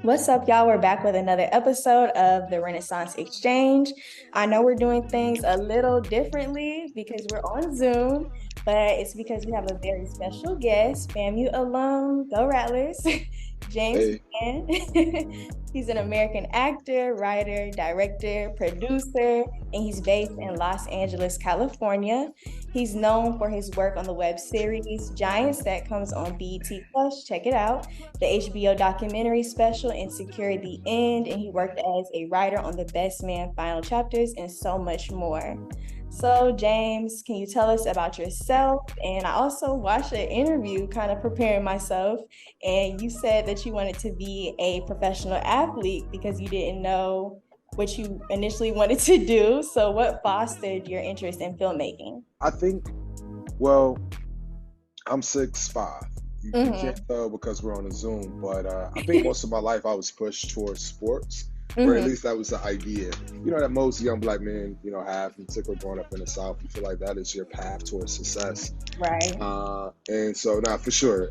What's up, y'all? We're back with another episode of the Renaissance Exchange. I know we're doing things a little differently because we're on Zoom, but it's because we have a very special guest, FAMU alum, go Rattlers, James Hey, Bland. He's an American actor, writer, director, producer, and he's based in Los Angeles, California. He's known for his work on the web series Giants that comes on BET Plus. Check it out, the HBO documentary special Insecure the End, and he worked as a writer on The Best Man Final Chapters and so much more. So, James, can you tell us about yourself? And I also watched an interview kind of preparing myself, and you said that you wanted to be a professional athlete because you didn't know what you initially wanted to do. So, what fostered your interest in filmmaking? I think, well, I'm 6'5". You Mm-hmm. can't tell because we're on a Zoom, but I think most of my life I was pushed towards sports, or at Mm-hmm. least that was the idea. That most young black men, have, in particular growing up in the South, you feel like that is your path towards success. Right. And so, now for sure,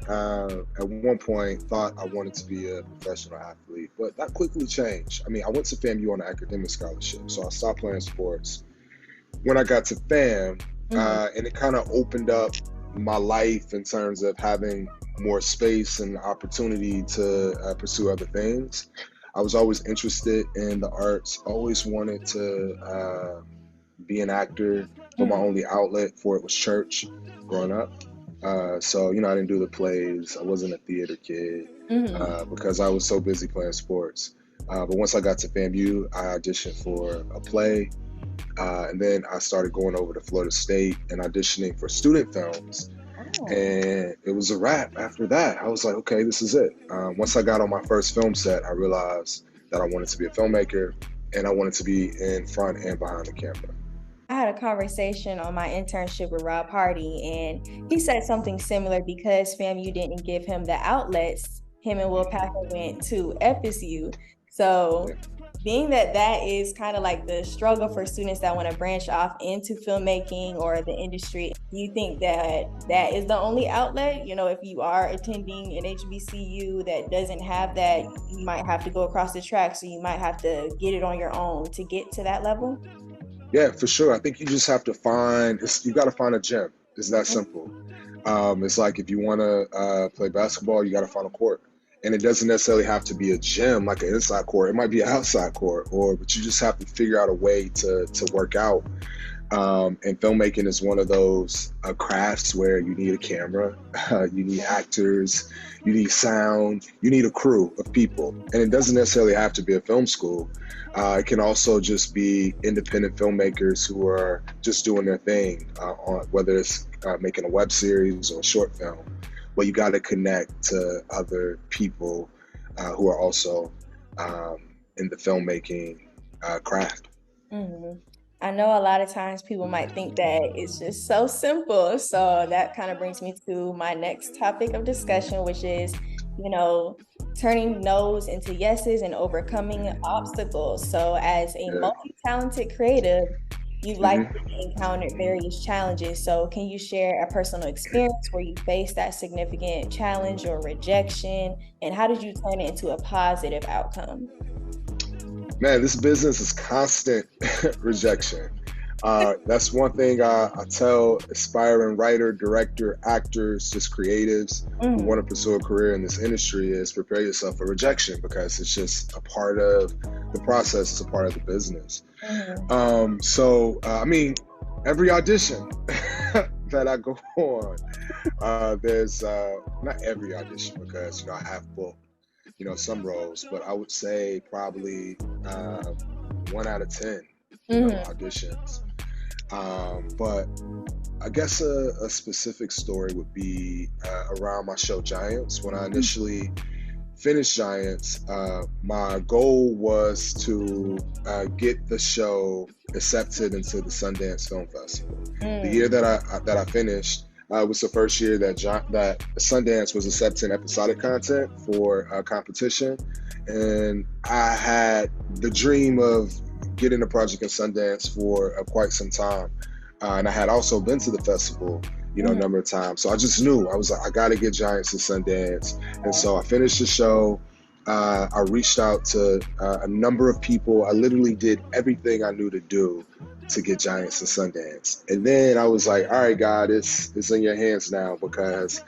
at one point thought I wanted to be a professional athlete, but that quickly changed. I mean, I went to FAMU on an academic scholarship, so I stopped playing sports. When I got to FAM, Mm-hmm. and it kind of opened up my life in terms of having more space and opportunity to pursue other things. I was always interested in the arts, always wanted to be an actor, but my Mm-hmm. only outlet for it was church growing up. So, I didn't do the plays. I wasn't a theater kid Mm-hmm. because I was so busy playing sports. But once I got to FAMU, I auditioned for a play. And then I started going over to Florida State and auditioning for student films. Oh. And it was a wrap after that. I was like, okay, this is it. Once I got on my first film set, I realized that I wanted to be a filmmaker and I wanted to be in front and behind the camera. I had a conversation on my internship with Rob Hardy, and he said something similar because FAMU didn't give him the outlets. Him and Will Packer went to FSU. So, Yeah. being that that is kind of like the struggle for students that want to branch off into filmmaking or the industry, do you think that that is the only outlet? If you are attending an HBCU that doesn't have that, you might have to go across the tracks, so you might have to get it on your own to get to that level. Yeah, for sure. I think you just have to you got to find a gym. It's that simple. It's like if you want to play basketball, you got to find a court. And it doesn't necessarily have to be a gym, like an inside court. It might be an outside court, but you just have to figure out a way to work out. And filmmaking is one of those crafts where you need a camera, you need actors, you need sound, you need a crew of people. And it doesn't necessarily have to be a film school. It can also just be independent filmmakers who are just doing their thing, on whether it's making a web series or a short film. But you got to connect to other people who are also in the filmmaking craft. Mhm. I know a lot of times people might think that it's just so simple. So that kind of brings me to my next topic of discussion, which is, you know, turning no's into yeses and overcoming obstacles. So as a Yeah. multi-talented creative, you've likely hmm encountered various challenges. So can you share a personal experience where you faced that significant challenge or rejection, and how did you turn it into a positive outcome? Man, this business is constant rejection. That's one thing I tell aspiring writer, director, actors, just creatives who Mhm. want to pursue a career in this industry is prepare yourself for rejection because it's just a part of the process. It's a part of the business. Mhm. I mean, every audition that I go on, there's not every audition because I have booked some roles, but I would say probably 1 out of 10 Mhm. auditions. But I guess a specific story would be around my show Giants. When I initially finished Giants, my goal was to get the show accepted into the Sundance Film Festival. The Mhm. year that I finished was the first year that that Sundance was accepting episodic content for competition, and I had the dream of getting a project in Sundance for quite some time. And I had also been to the festival, a Mhm. number of times. So I just knew I was like, I got to get Giants to Sundance. And so I finished the show. I reached out to a number of people. I literally did everything I knew to do to get Giants and Sundance. And then I was like, all right, God, it's in your hands now, because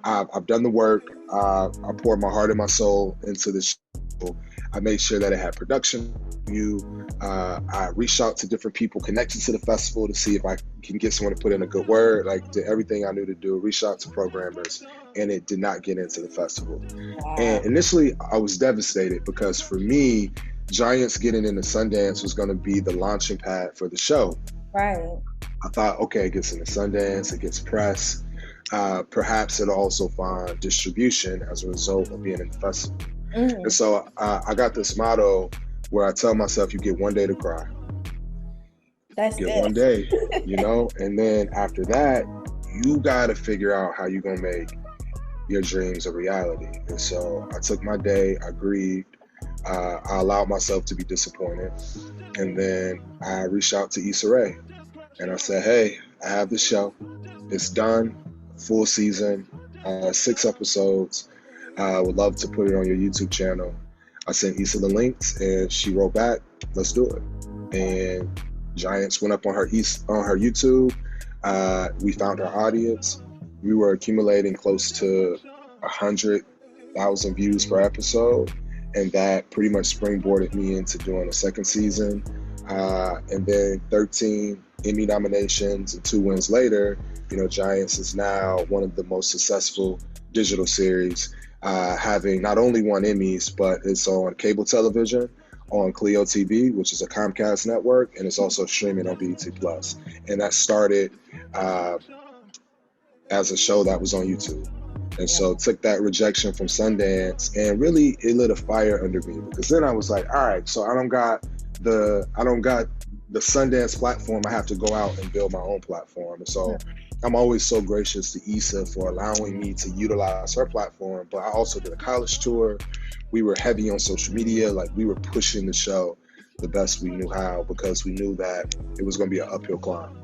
I've done the work. I poured my heart and my soul into this show. I made sure that it had production value. I reached out to different people connected to the festival to see if I can get someone to put in a good word. Like, did everything I knew to do. Reached out to programmers, and it did not get into the festival. Wow. And initially, I was devastated, because for me, Giants getting into Sundance was going to be the launching pad for the show. Right. I thought, okay, it gets into Sundance, it gets press. Perhaps it'll also find distribution as a result of being in the festival. Mm-hmm. And so I got this motto where I tell myself, you get one day to cry. That's You get good. one day, you know, and then after that, you got to figure out how you're going to make your dreams a reality. And so I took my day, I grieved, I allowed myself to be disappointed. And then I reached out to Issa Rae and I said, hey, I have this show. It's done, full season, 6 episodes. I would love to put it on your YouTube channel. I sent Issa the links and she wrote back, let's do it. And Giants went up on her YouTube. We found our audience. We were accumulating close to 100,000 views per episode. And that pretty much springboarded me into doing a second season. And then 13 Emmy nominations and 2 wins later, you know, Giants is now one of the most successful digital series, having not only won Emmys, but it's on cable television, on Clio TV, which is a Comcast network, and it's also streaming on BET Plus. And that started as a show that was on YouTube. And so took that rejection from Sundance, and really it lit a fire under me, because then I was like, all right, so I don't got the Sundance platform. I have to go out and build my own platform. And so I'm always so gracious to Issa for allowing me to utilize her platform. But I also did a college tour. We were heavy on social media. Like, we were pushing the show the best we knew how, because we knew that it was going to be an uphill climb.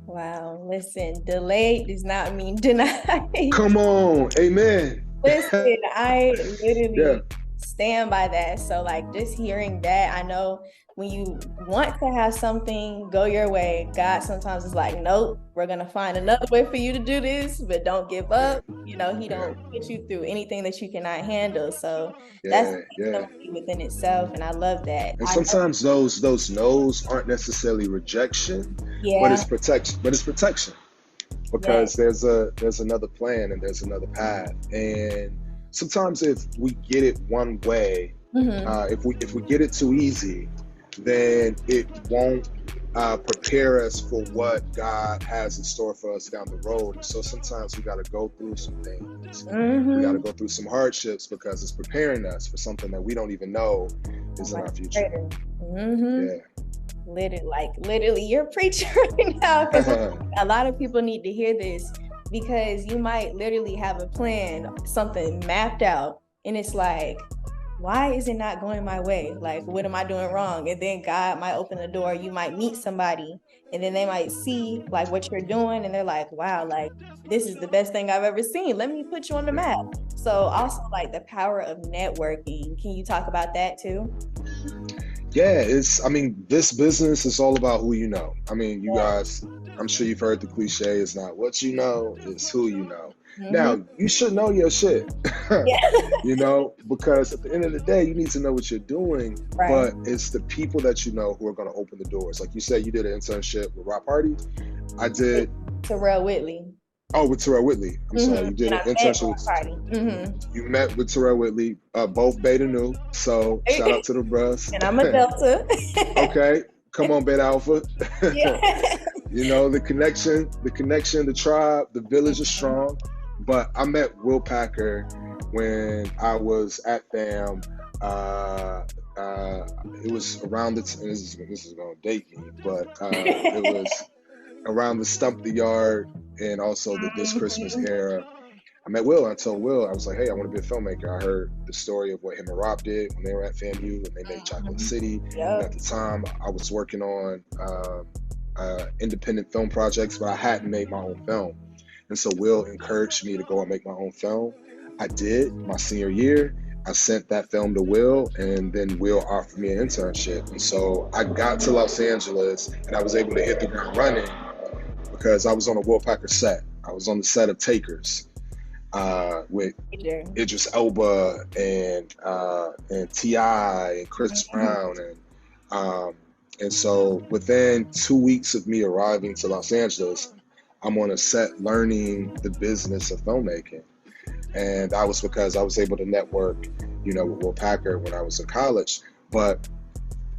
Wow. Listen, delayed does not mean denied. Come on. Amen. Listen, I literally stand by that. So like, just hearing that, I know when you want to have something go your way, God sometimes is like, nope, we're going to find another way for you to do this, but don't give up. You know, he don't put you through anything that you cannot handle. So that's within itself. And I love that. And sometimes those no's aren't necessarily rejection, but it's protection. Because there's another plan and there's another path. And sometimes if we get it one way, if we get it too easy, then it won't prepare us for what God has in store for us down the road. And so sometimes we got to go through some things. We got to go through some hardships, because it's preparing us for something that we don't even know is in our future. Literally, you're preaching right now. Because a lot of people need to hear this, because you might literally have a plan, something mapped out, and it's like, why is it not going my way? Like, what am I doing wrong? And then God might open the door. You might meet somebody, and then they might see like what you're doing, and they're like, wow, like, this is the best thing I've ever seen. Let me put you on the map. So also, like, the power of networking. Can you talk about that too? Yeah, this business is all about who you know. I mean, you guys, I'm sure you've heard the cliche, it's not what you know, it's who you know. Now, you should know your shit, you know, because at the end of the day, you need to know what you're doing, but it's the people that you know who are going to open the doors. Like you said, you did an internship with Rob Hardy. I did. Terrell Whitley. Oh, with Terrell Whitley. I'm sorry. You did an internship with Hardy. You met with Terrell Whitley, both Beta Nu. So shout out to the bros. And I'm a Delta. Okay. Come on, Beta Alpha. You know, the connection, the tribe, the village is strong. But I met Will Packer when I was at FAM. It was around this is going to date me, but it was around the Stump the Yard and also the This Christmas era. I met Will and I told Will, I was like, hey, I want to be a filmmaker. I heard the story of what him and Rob did when they were at FAMU and they made Chocolate City. And at the time, I was working on independent film projects, but I hadn't made my own film. And so Will encouraged me to go and make my own film. I did my senior year. I sent that film to Will, and then Will offered me an internship. And so I got to Los Angeles, and I was able to hit the ground running because I was on a Will Packer set. I was on the set of Takers with Idris Elba and T.I. and Chris Brown. And so within 2 weeks of me arriving to Los Angeles, I'm on a set learning the business of filmmaking. And that was because I was able to network, with Will Packer when I was in college. But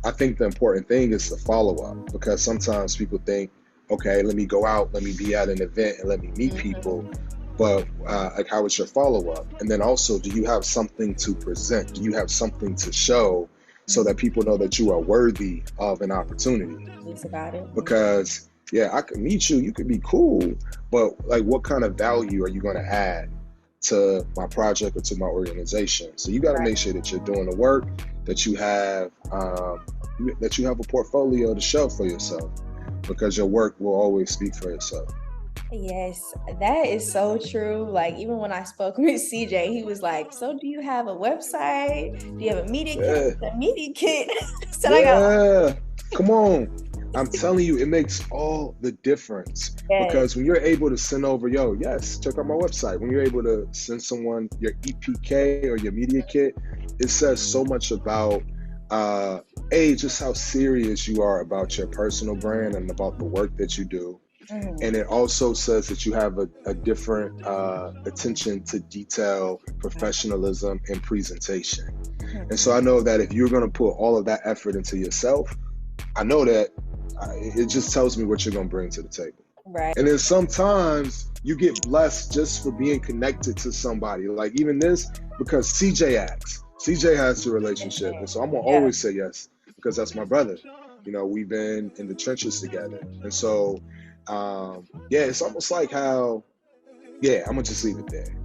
I think the important thing is the follow-up, because sometimes people think, okay, let me go out, let me be at an event and let me meet people. But like, how is your follow-up? And then also, do you have something to present? Do you have something to show so that people know that you are worthy of an opportunity? It's about it. Because, yeah, I could meet you, you could be cool, but like, what kind of value are you going to add to my project or to my organization? So you got to make sure that you're doing the work, that you have a portfolio to show for yourself, because your work will always speak for itself. Yes, that is so true. Like, even when I spoke with CJ, he was like, so do you have a website? Do you have a media kit? A media kit. So yeah, come on. I'm telling you, it makes all the difference. Yes. Because when you're able to send over, check out my website. When you're able to send someone your EPK or your media kit, it says so much about just how serious you are about your personal brand and about the work that you do. And it also says that you have a different attention to detail, professionalism, and presentation. And so I know that if you're going to put all of that effort into yourself, I know that it just tells me what you're going to bring to the table. Right. And then sometimes you get blessed just for being connected to somebody. Like even this, because CJ asks. CJ has the relationship. And so I'm going to always say yes, because that's my brother. We've been in the trenches together. And so, it's almost like how, I'm going to just leave it there.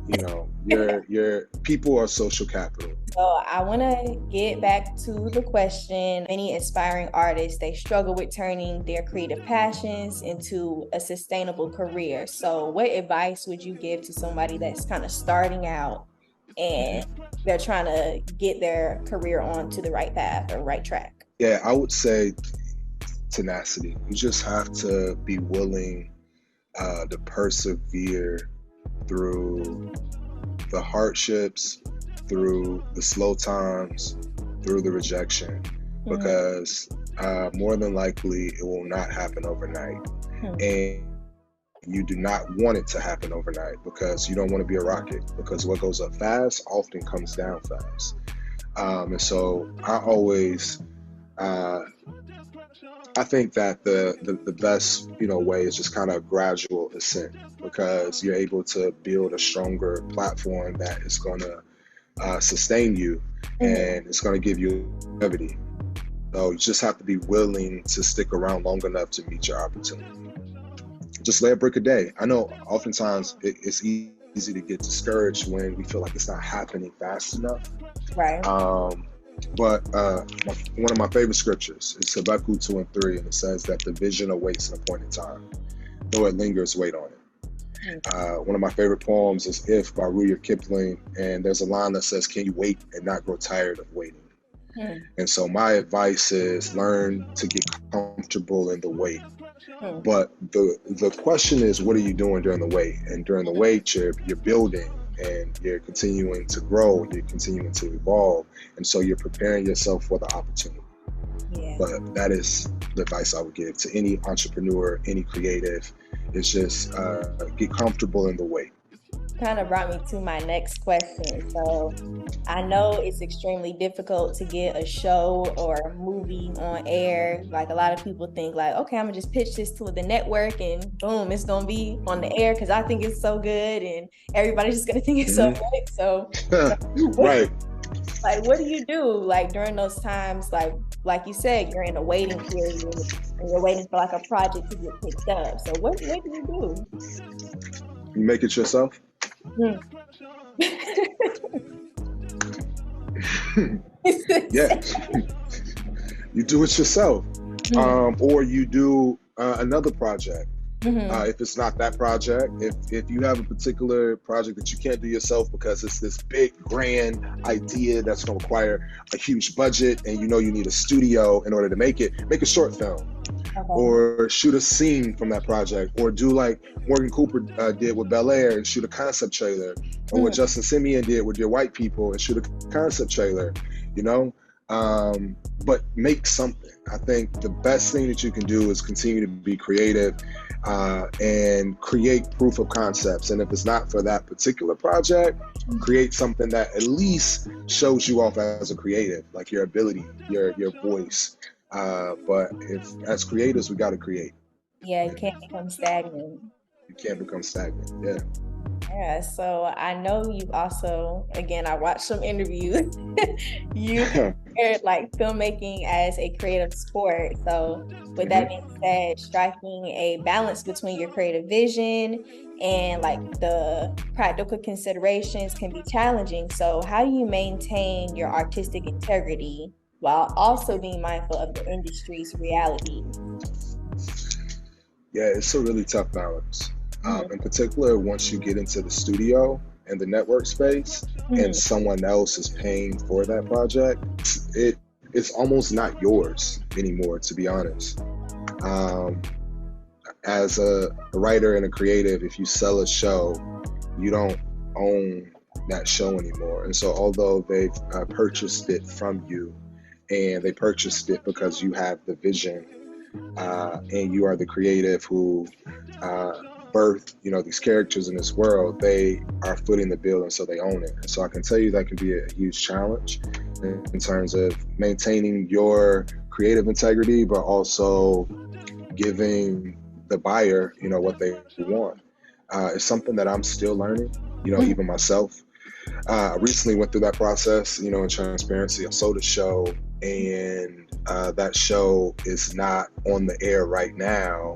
Your people are social capital. So I want to get back to the question. Many aspiring artists, they struggle with turning their creative passions into a sustainable career. So what advice would you give to somebody that's kind of starting out and they're trying to get their career onto the right path or right track? Yeah, I would say tenacity. You just have to be willing to persevere through the hardships, through the slow times, through the rejection, because more than likely it will not happen overnight. And you do not want it to happen overnight, because you don't want to be a rocket, because what goes up fast often comes down fast. And so I always, I think that the best way is just kind of gradual ascent, because you're able to build a stronger platform that is going to sustain you and it's going to give you longevity. So you just have to be willing to stick around long enough to meet your opportunity. Just lay a brick a day. I know oftentimes it's easy to get discouraged when we feel like it's not happening fast enough. Right. But one of my favorite scriptures is Habakkuk 2:3, and it says that the vision awaits an appointed time. Though it lingers, wait on it. One of my favorite poems is If by Rudyard Kipling, and there's a line that says, can you wait and not grow tired of waiting? And so my advice is learn to get comfortable in the wait. But the question is, what are you doing during the wait? And during the wait, you're building and you're continuing to grow, you're continuing to evolve. And so you're preparing yourself for the opportunity. Yeah. But that is the advice I would give to any entrepreneur, any creative. It's just get comfortable in the wait. Kind of brought me to my next question. So I know it's extremely difficult to get a show or a movie on air. Like a lot of people think like, okay, I'm gonna just pitch this to the network and boom, it's gonna be on the air because I think it's so good and everybody's just gonna think it's so good. So right. Like, what do you do like during those times? Like you said, you're in a waiting period and you're waiting for like a project to get picked up. So what do you do? You make it yourself. Yeah, you do it yourself, or you do another project. If it's not that project, if you have a particular project that you can't do yourself because it's this big grand idea that's going to require a huge budget, and you know you need a studio in order to make a short film, or shoot a scene from that project, or do like Morgan Cooper did with Bel Air and shoot a concept trailer, or what Justin Simeon did with Dear White People and shoot a concept trailer, you know. But make something. I think the best thing that you can do is continue to be creative and create proof of concepts. And if it's not for that particular project, create something that at least shows you off as a creative, like your ability, your voice. But if as creators, we got to create. Yeah, you can't become stagnant. You can't become stagnant. Yeah. Yeah, so I know you've also, again, I watched some interviews. You compared like filmmaking as a creative sport. So with that being said, striking a balance between your creative vision and like the practical considerations can be challenging. So how do you maintain your artistic integrity while also being mindful of the industry's reality? Yeah, it's a really tough balance. In particular, once you get into the studio and the network space and someone else is paying for that project, it's almost not yours anymore, to be honest. As a writer and a creative, if you sell a show, you don't own that show anymore. And so although they've purchased it from you, and they purchased it because you have the vision, and you are the creative who birth, these characters in this world, they are footing the bill, and so they own it. And so I can tell you that can be a huge challenge in terms of maintaining your creative integrity, but also giving the buyer, what they want. It's something that I'm still learning, even myself. I recently went through that process, in transparency. I sold a show, and that show is not on the air right now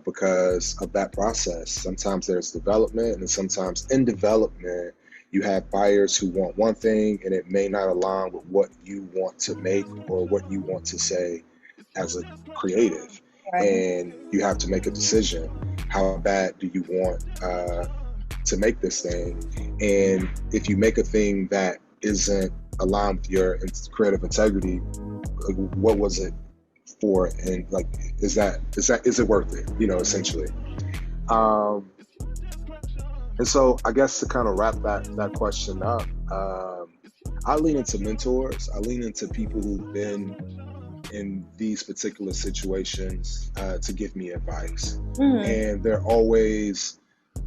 because of that process. Sometimes there's development, and sometimes in development, you have buyers who want one thing, and it may not align with what you want to make or what you want to say as a creative. Right. And you have to make a decision. How bad do you want to make this thing? And if you make a thing that isn't aligned with your creative integrity, what was it for? And like, is it worth it? Essentially. And so I guess to kind of wrap that question up, I lean into mentors. I lean into people who've been in these particular situations to give me advice. And there are always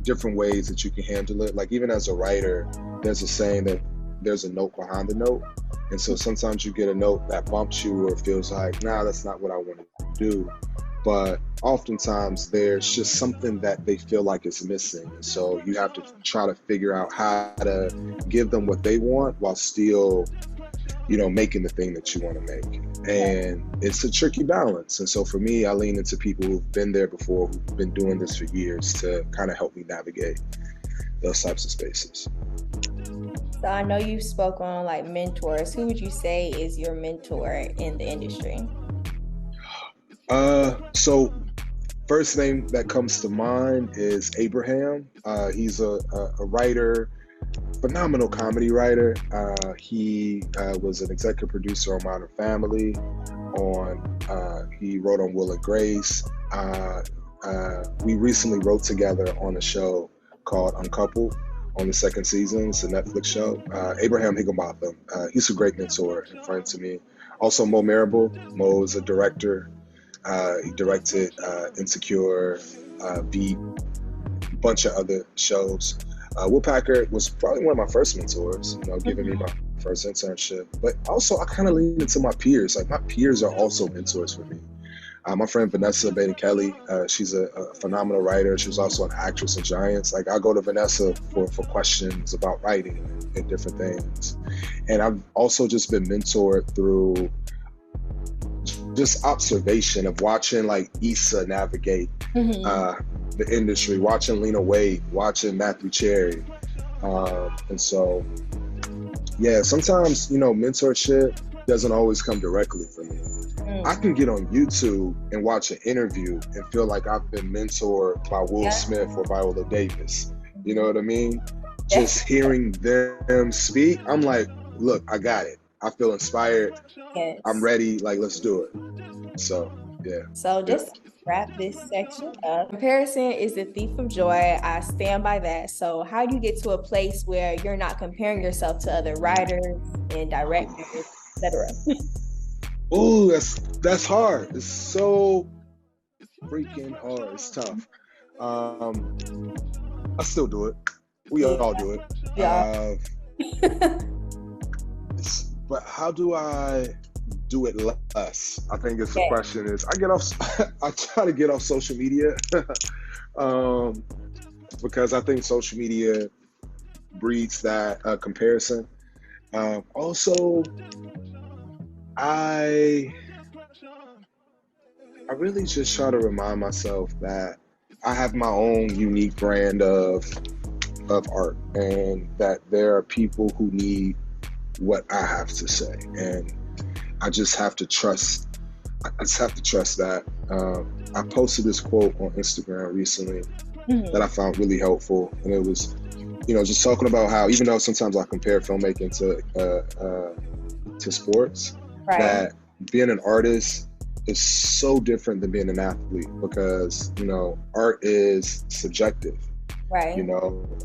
different ways that you can handle it. Like even as a writer, there's a saying that there's a note behind the note. And so sometimes you get a note that bumps you or feels like, nah, that's not what I want to do. But oftentimes there's just something that they feel like is missing. So you have to try to figure out how to give them what they want while still, making the thing that you want to make. And it's a tricky balance. And so for me, I lean into people who've been there before, who've been doing this for years to kind of help me navigate those types of spaces. So I know you spoke on like mentors. Who would you say is your mentor in the industry? So first name that comes to mind is Abraham. He's a writer, phenomenal comedy writer. He was an executive producer on Modern Family. He wrote on Will and Grace. We recently wrote together on a show called Uncoupled on the second season. It's a Netflix show. Abraham Higginbotham. He's a great mentor and friend to me. Also, Mo Marable. Mo is a director. He directed Insecure, Veep, a bunch of other shows. Will Packard was probably one of my first mentors, giving me my first internship. But also, I kind of lean into my peers. Like, my peers are also mentors for me. My friend Vanessa Baden-Kelly, she's a phenomenal writer. She was also an actress in Giants. Like, I go to Vanessa for questions about writing and different things. And I've also just been mentored through just observation of watching like Issa navigate the industry, watching Lena Waithe, watching Matthew Cherry. And so, yeah, sometimes, mentorship doesn't always come directly from me. I can get on YouTube and watch an interview and feel like I've been mentored by Will Smith or Viola Davis. You know what I mean? Just hearing them speak, I'm like, look, I got it. I feel inspired. Yes. I'm ready. Like, let's do it. So, yeah. So just to wrap this section up, comparison is the thief of joy. I stand by that. So how do you get to a place where you're not comparing yourself to other writers and directors, etc.? Ooh, that's hard. It's so freaking hard. It's tough. I still do it. We all do it. Yeah. But how do I do it less? I think it's the question is I try to get off social media because I think social media breeds that comparison. Also, I really just try to remind myself that I have my own unique brand of art, and that there are people who need what I have to say, and I just have to trust. That. I posted this quote on Instagram recently that I found really helpful, and it was, just talking about how even though sometimes I compare filmmaking to sports, that being an artist is so different than being an athlete, because art is subjective. Right.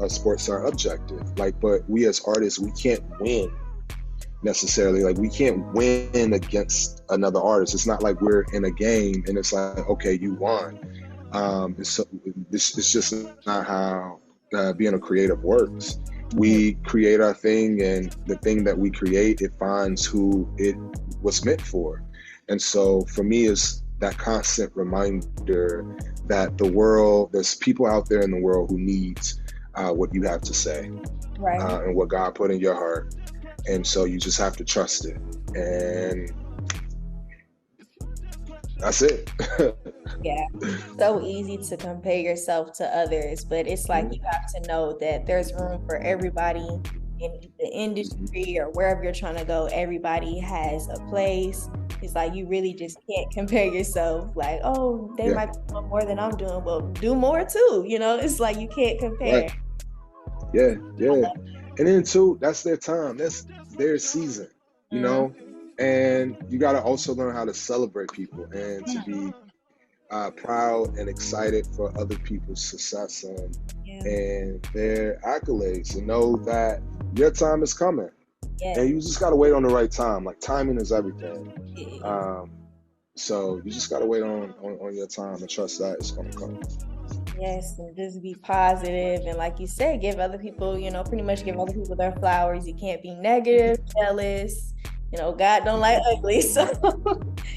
Sports are objective. But we as artists, we can't win necessarily. We can't win against another artist. It's not like we're in a game and it's like, okay, you won. It's just not how being a creative works. We create our thing, and the thing that we create, it finds who it was meant for. And so for me, it's that constant reminder that there's people out there in the world who needs what you have to say, and what God put in your heart. And so you just have to trust it. And that's it. Yeah. So easy to compare yourself to others, but it's like you have to know that there's room for everybody in the industry or wherever you're trying to go. Everybody has a place. It's like you really just can't compare yourself like, oh, they might be doing more than I'm doing. Well, do more too. It's like you can't compare. Right. Yeah. And then too, that's their time. That's their season, and you got to also learn how to celebrate people and to be proud and excited for other people's success and their accolades, and know that your time is coming. And you just got to wait on the right time. Timing is everything. So you just got to wait on your time and trust that it's going to come. Yes, and just be positive, and like you said, give other people, pretty much give other people their flowers. You can't be negative, jealous. God don't like ugly, so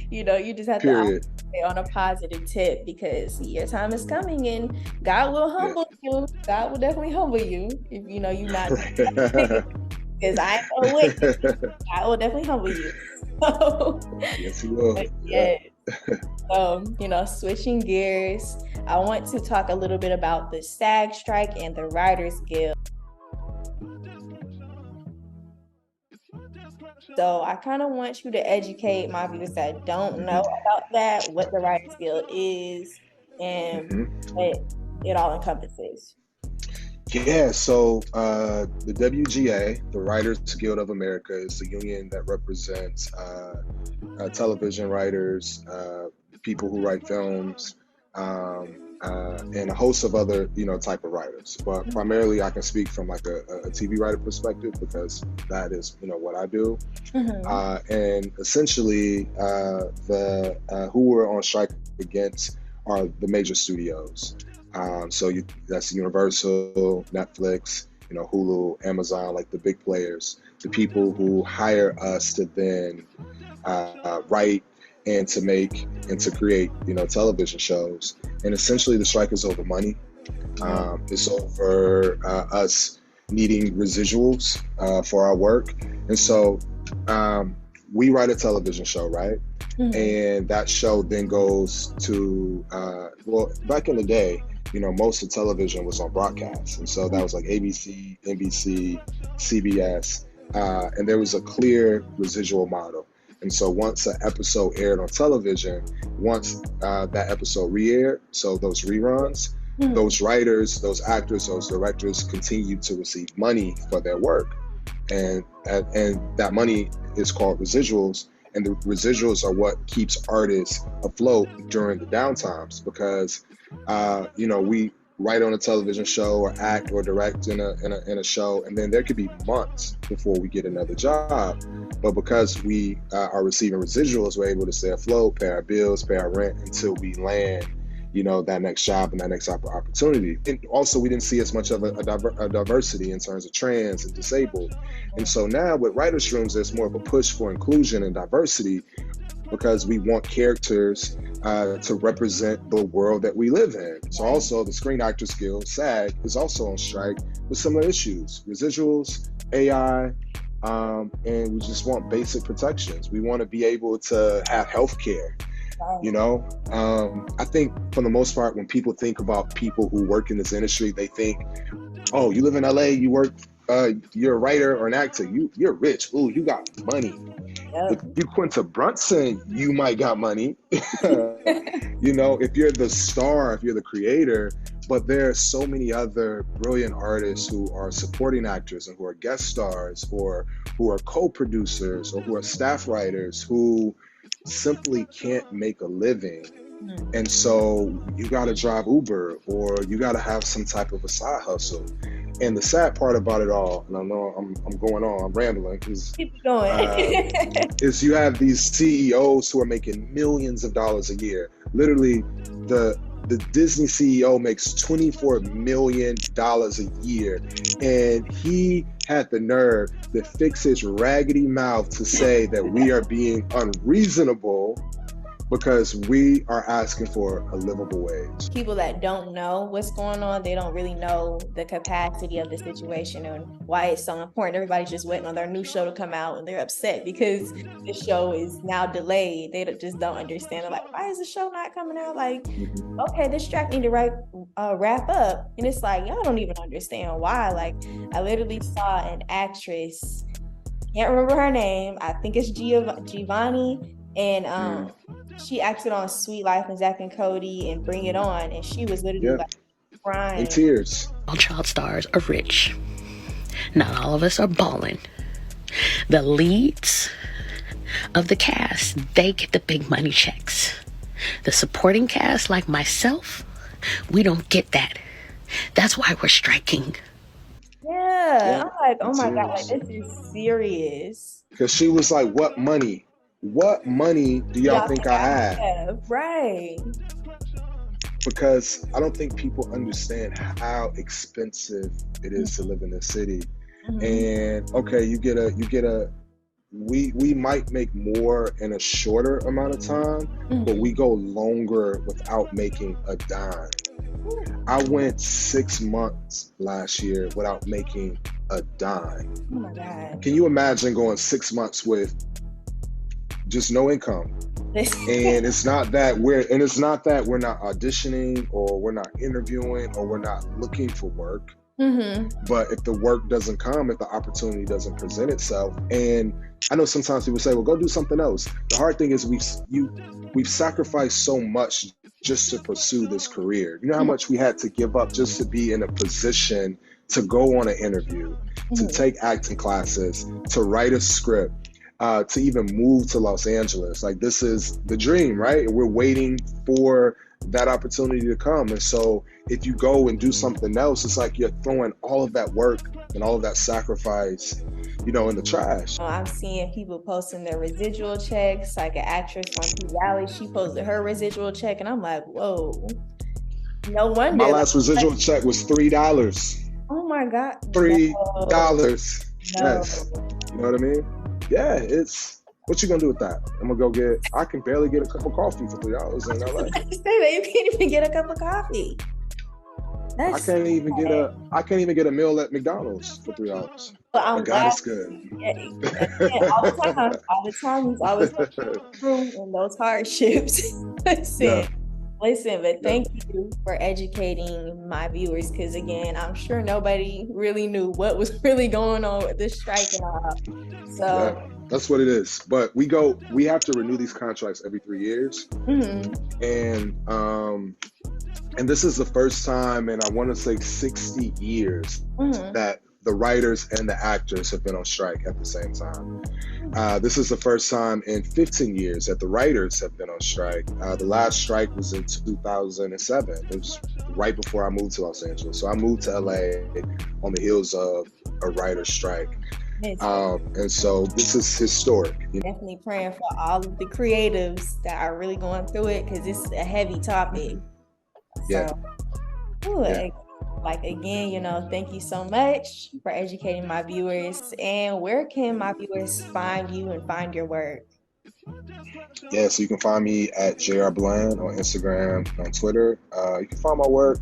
you just have to stay on a positive tip, because your time is coming, and God will humble you. God will definitely humble you if you're not. Because I know what God will definitely humble you. So, yes, He will. So, switching gears, I want to talk a little bit about the SAG strike and the Writers Guild. So I kind of want you to educate my viewers that don't know about that, what the Writers Guild is and what it all encompasses. Yeah, so the WGA, the Writers Guild of America, is the union that represents television writers, people who write films, and a host of other, type of writers. But primarily, I can speak from a TV writer perspective, because that is, what I do. And essentially, who we're on strike against are the major studios. So that's Universal, Netflix, Hulu, Amazon, the big players, the people who hire us to then write and to make and to create, television shows. And essentially the strike is over money. It's over us needing residuals for our work. And so we write a television show, right? And that show then goes to, back in the day, most of television was on broadcast. And so that was ABC, NBC, CBS, and there was a clear residual model. And so once an episode aired on television, once that episode re-aired, so those reruns, those writers, those actors, those directors continue to receive money for their work. And that money is called residuals. And the residuals are what keeps artists afloat during the downtimes, because we write on a television show or act or direct in a show, and then there could be months before we get another job. But because we are receiving residuals, we're able to stay afloat, pay our bills, pay our rent until we land that next job and that next opportunity. And also, we didn't see as much of a diversity in terms of trans and disabled. And so now with writers' rooms, there's more of a push for inclusion and diversity, because we want characters to represent the world that we live in. So also the Screen Actors Guild, SAG, is also on strike with similar issues, residuals, AI, and we just want basic protections. We want to be able to have health care. I think for the most part, when people think about people who work in this industry, they think, oh, you live in LA, you work, you're a writer or an actor, you're rich, ooh, you got money. If you Quinta Brunson, you might got money. If you're the star, if you're the creator. But there are so many other brilliant artists who are supporting actors and who are guest stars, or who are co-producers, or who are staff writers, who simply can't make a living. And so you got to drive Uber, or you got to have some type of a side hustle. And the sad part about it all, and I know I'm going on, I'm rambling, keep going. Is you have these CEOs who are making millions of dollars a year. Literally, the Disney CEO makes $24 million a year, and he had the nerve to fix his raggedy mouth to say that we are being unreasonable because we are asking for a livable wage. People that don't know what's going on, they don't really know the capacity of the situation and why it's so important. Everybody's just waiting on their new show to come out, and they're upset because the show is now delayed. They just don't understand. They're like, why is the show not coming out? Like, okay, this track need to wrap up. And it's like, y'all don't even understand why. Like, I literally saw an actress, can't remember her name, I think it's Giovanni, and she acted on Sweet Life and Zack and Cody and Bring It On, and she was literally like crying. In tears. All child stars are rich. Not all of us are balling. The leads of the cast, they get the big money checks. The supporting cast, like myself, we don't get that. That's why we're striking. Yeah. I'm like, oh my God, like, this is serious. Because she was like, what money? What money do y'all think I have? Right. Because I don't think people understand how expensive it is to live in this city. And okay, we might make more in a shorter amount of time, but we go longer without making a dime. I went 6 months last year without making a dime. Oh my God. Can you imagine going 6 months with just no income? And it's not that we're not auditioning, or we're not interviewing, or we're not looking for work. But if the work doesn't come, if the opportunity doesn't present itself, and I know sometimes people say, well, go do something else. The hard thing is we've sacrificed so much just to pursue this career. You know how much we had to give up just to be in a position to go on an interview, to take acting classes, to write a script, to even move to Los Angeles. Like, this is the dream, right? We're waiting for that opportunity to come. And so if you go and do something else, it's like you're throwing all of that work and all of that sacrifice, in the trash. I'm seeing people posting their residual checks. Like an actress on P Valley, she posted her residual check, and I'm like, whoa, no wonder. My last residual check was $3. Oh my God. $3. No. Yes. You know what I mean? Yeah, it's, what you gonna do with that? I'm gonna I can barely get a cup of coffee for $3 in LA. You can't even get a cup of coffee. I can't even get a meal at McDonald's for $3. But God is good. All the time, he's always through in those hardships. Listen, but thank you for educating my viewers, because again, I'm sure nobody really knew what was really going on with this strike and all. So That's what it is. But we have to renew these contracts every 3 years. And this is the first time in, I want to say, 60 years that the writers and the actors have been on strike at the same time. This is the first time in 15 years that the writers have been on strike. The last strike was in 2007. It was right before I moved to Los Angeles. So I moved to LA on the heels of a writer's strike. And so this is historic. Definitely praying for all of the creatives that are really going through it, because it's a heavy topic. Yeah. Like, again, thank you so much for educating my viewers. And where can my viewers find you and find your work? Yeah, so you can find me at JR Bland on Instagram, on Twitter. You can find my work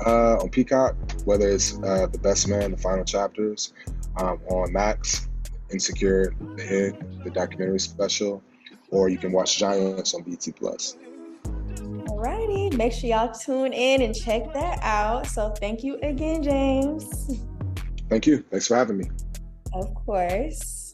on Peacock, whether it's The Best Man, the final chapters, on Max, Insecure, The Hit, the documentary special, or you can watch Giants on BT Plus. Alrighty, make sure y'all tune in and check that out. So thank you again, James. Thank you. Thanks for having me. Of course.